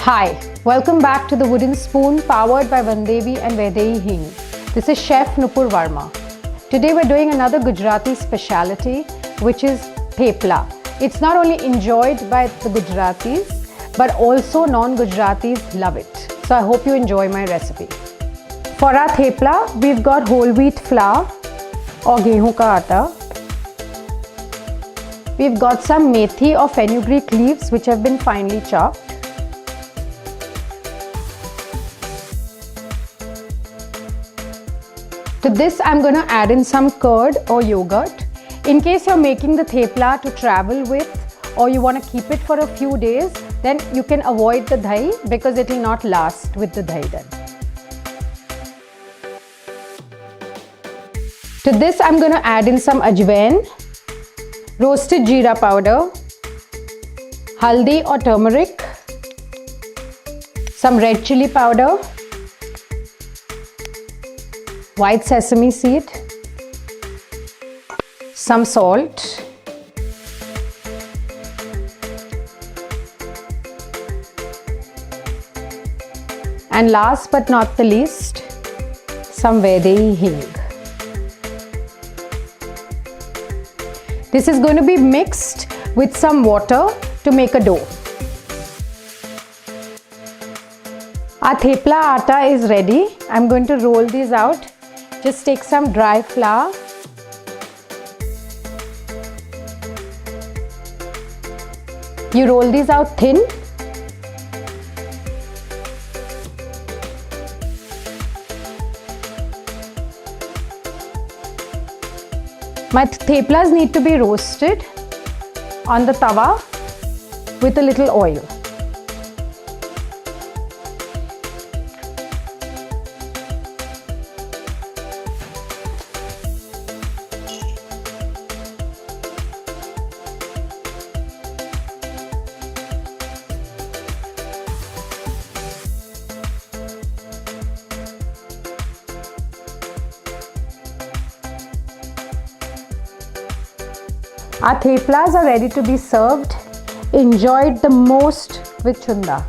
Hi, welcome back to the Wooden Spoon powered by Vandevi and Vaidehi Hing. This is Chef Nupur Varma. Today we're doing another Gujarati speciality, which is Thepla. It's not only enjoyed by the Gujaratis, but also non-Gujaratis love it. So I hope you enjoy my recipe. For our Thepla, we've got whole wheat flour or gehu ka atta. We've got some methi or fenugreek leaves which have been finely chopped. To this, I'm going to add in some curd or yogurt. In case you're making the thepla to travel with or you want to keep it for a few days, then you can avoid the dahi because it will not last with the dahi then. To this, I'm going to add in some ajwain, roasted jeera powder, haldi or turmeric, some red chili powder, white sesame seed, some salt, and last but not the least, some Vaidehi Hing. This is going to be mixed with some water to make a dough. Our thepla atta is ready. I'm going to roll these out. Just take some dry flour, you roll these out thin. My theplas need to be roasted on the tawa with a little oil. Our theplas are ready to be served. Enjoy it the most with chunda.